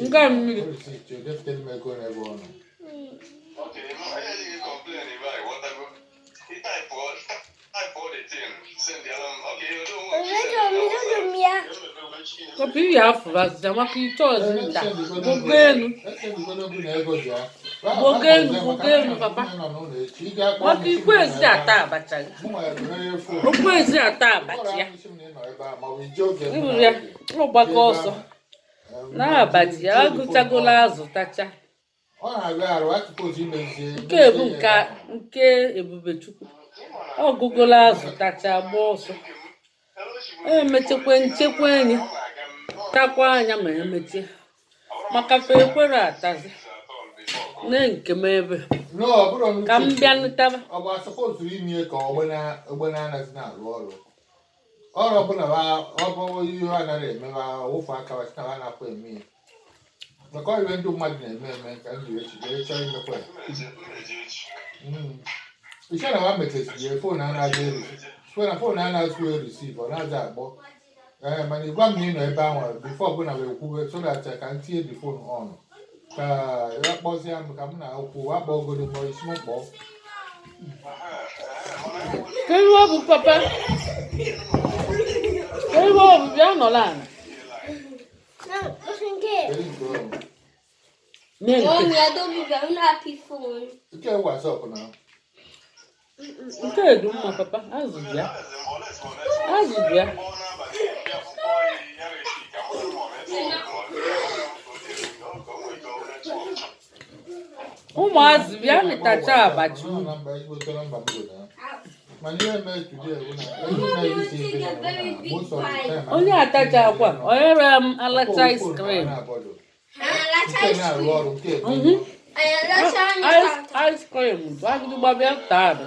Nga mmiri. Kopi ya afura zama ki tozi nta. Bogenu papa. Maki kwezi ata abacha. Okwezi ata abacha. Ibu ya, ogbako ọsọ. Na abacha agụchagola azụ tacha. Nke Ebubechukwu. Ọgụgola azụ tacha agba ọsọ. Emechekwe nchekwa enyi. Takwa anya ma emechi. Maka fe ekwere atazi. Ne nke m ebe. Ka m bịa nụtaba. Ọ bụ supposed ime ka ogbena anaghị na-arụ ọrụ. Ọrụ ọbụla ọ bụ ihe a nara eme ofu aka wachina ha na-akwa eme. Maka ọ iwe ndị mmadụ na-eme ka ndị echiche chọọ imekwa ya. Ishe na ha mechesiri fon anaghị receive ọ na-aza akpọ. Mana ịgwa m na ị nọ ebe ahụ before ọbụla wee kwube so that ka m tinye the phone on. Ka ya kpọzie m ka m na-akwụ akpọgodo m isi m kpọọ. Kedu ọ bụ papa? Kedu ọ bụ bịa nọla ana? Nke WhatsApp na. Nke edu mma papa, azụ bịa. Ụmụazị bịa nịtacha abacha. Onye atacha akwa, onyere m alacha ice cream. Ice cream, bagidi gbabịa taa.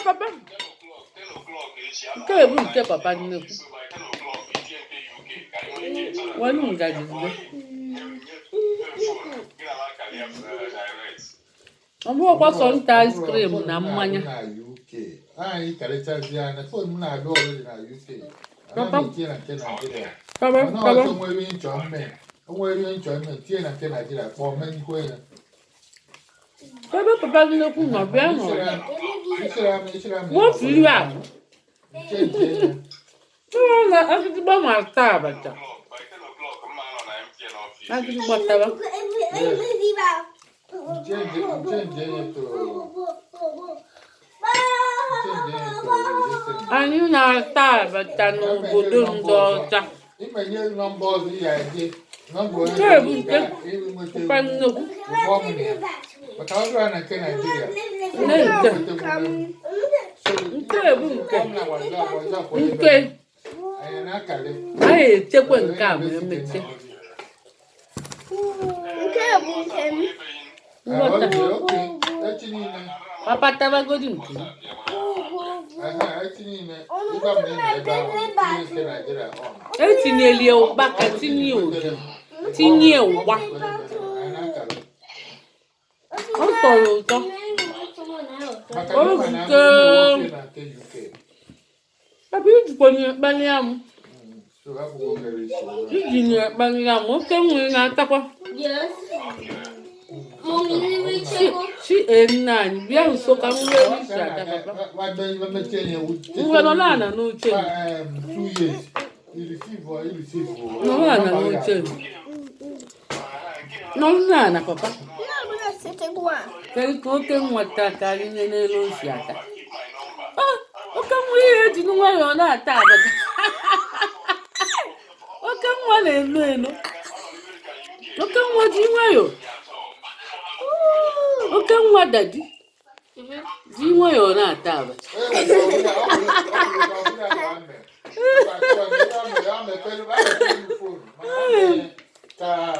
Papa. Nke ebu nke papa nnekwu. Wanu ngaji zide. Ọ bụ ọkwa sọ nta ice cream na mmanya. Papa. Papa nnekwu nọ bịa nọ. Wọ́n fi rí àmú. Akíntúgbà máa tá àbàtà. Akíntúgbà tàbá. Anyị na-ata àbàtà n'obodo ndị ọcha. Nke ebu nke papa nnekwu. Maka ọ bụrụ na nke Nigeria. Nke ebu nke. Anyị echekwa nke a ma emeche. Papa tabagodi nke. Etinyeli ụkpa ka tinye oge. Tinye ụgba. Ọ tọrọ ụtọ. Papa ijikwa na-ekpali amụ. Iji na-ekpali amụ. Oke nwere na-atakwa. Chi nna anyị bịa nso ka m wee isi ata papa. Ngwe nọ na-ana n'oche. Nọ na-ana n'oche. Nọ na-ana papa. Kedu ka oke nwata karị n'elu osi ata. Oke nwa ihe eji nwayọọ na-ata abacha. Oke nwa na-elu elu. Oke nwa ji nwayọọ. Oke nwa dadi. Ji nwayọọ na-ata abacha.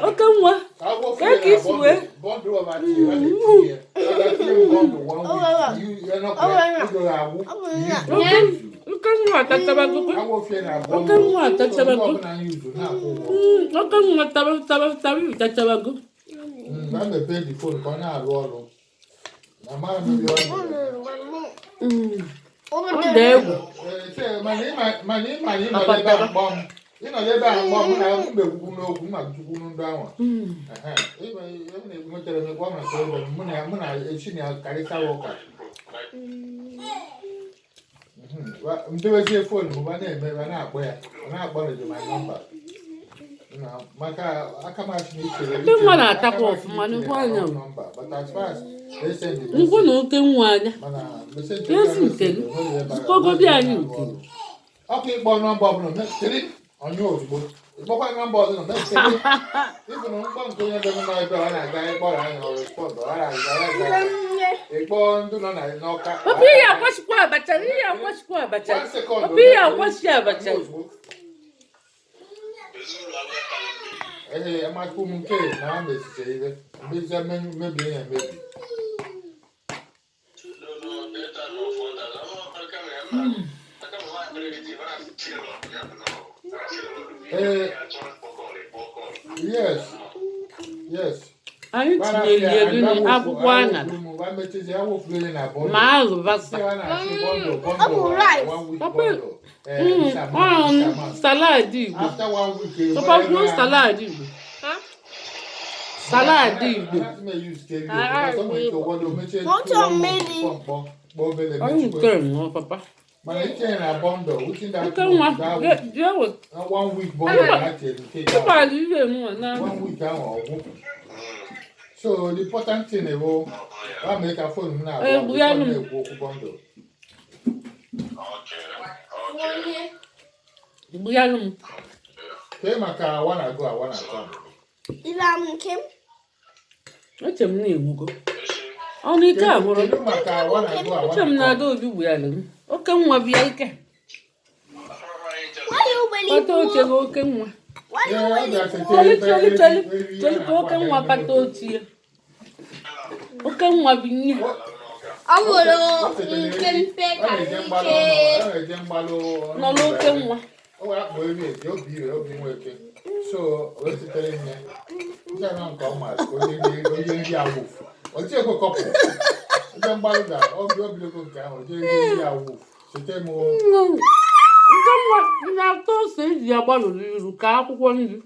Oke nwa. Ka isi wee. Oke nwa atachabago. Oke nwa atachabago. Oke nwa tachabago. I'm a baby phone, can I roll? My mother will be Ọ dị egwu. my name, labor bomb. You know, labor bomb, and I'll be no, not to go down. Even if you want to make one of the money, I'm going to see a carita walker. I'm doing your phone, my name, and I'm not going to my number. I come out to Ndị nwa na-atakwa ọfụma n'ikwu anya. Ngwa na oke nwa anya. Esi ntelu. Zụkọgodi anyị ntelu. Ọkụ ịkpọ nọmba ọbụla mechiri onye ozugbo. Ịkpọkwa nọmba ọbụla mechiri. Ịbụ na mkpọ nke onye bịara n'ebe ọ na-aga ịkpọrọ anyị na respond ọ na-aga. Ịkpọ ndị nọ n'ọka. Obi ihe akwachikwa abacha. Obi ihe akwachi abacha. I'm not going to now. This is it. Maybe yes. Anyị tinyere ego n'akwụkwọ aṅara ma azụ basa. Salad Igbo. Papa kwuo salad Igbo. Salad Igbo. Anyị nke nwa papa. Nke nwa jee weta. Ịgbali ihe nwa na. So the important thing is, I make a phone now. Buyalım. Maka I wanna come. İlam kim? Echem na-egbugo. Ọ na ike agwụrụ. Echem na-ada obi buyalım. Oke nwa bịa ike. Kpata oche gị oke nwa. Choli ka oke nwa kpata oche ya. Oke nwa bi nye. Awolo nke mpe ka ike. Nọ n'oke nwa. So, what's the telling me? You don't come out. Only what's your couple? You don't buy that. Oh, you're looking down. You tell me. Nke nwa na-atọ ose eji agbalụ n'iru ka akwụkwọ nri.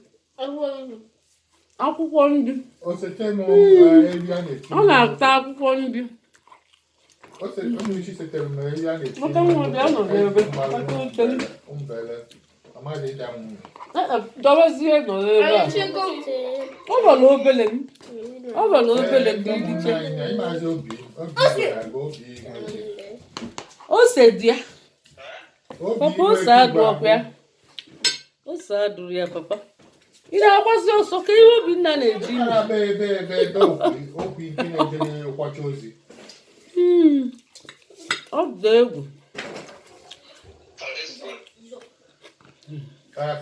Akwụkwọ nri. Ọ na-ata akwụkwọ nri. Oke nwa bịa nọ n'ebe kpata oche nri. Dobezie nọ n'ebe a. Ọ gwara obele m. Ọ gwara obele m iche. Ose dị ya. Papa ose adụ ọkwa ya. Ose adụrụ ya papa. Ị na-agbazi ọsọ ka ihe Obinna na-eji ime. Ọ dị egwu.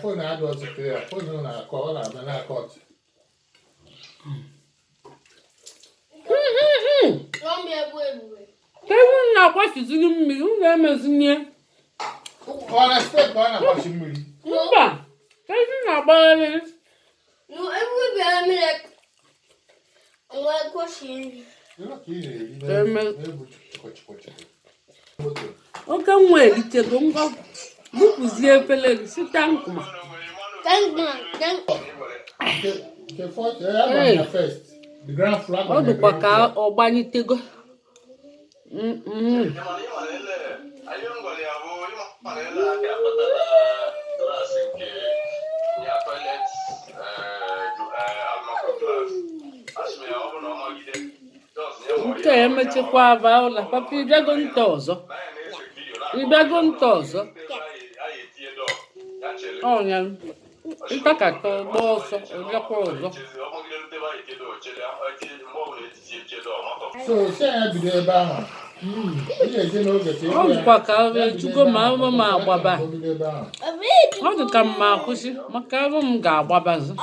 Phone adults clear. Phone na call na court. Kedu na-akwasịziri mmiri, m ga-emezinye. Ọ na step ọ na-akwasị mmiri. Mba, kedu na-agbagharị. Oke nwa elitego ngwa bupụzie efere gị site nkụma. Ọ dịkwa ka ọ gbanyitego. Nke emechikwa aba ụlọ papa ịbịago nta ọzọ. Ọnya ntakata ọgba ọsọ ọbịakwa ọzọ. Ọ dịkwa ka ejugo ma ahụ m agbaba. Ọ dị ka mma akwụsị maka ahụ m ga-agbabazi.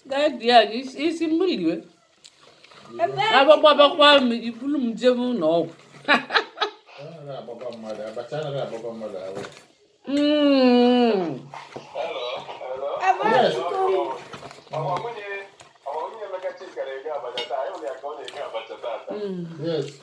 Daddy ya isi mmiri we. Agbabakwa m ibulu m jebe ụlọ ọgwụ. Yes.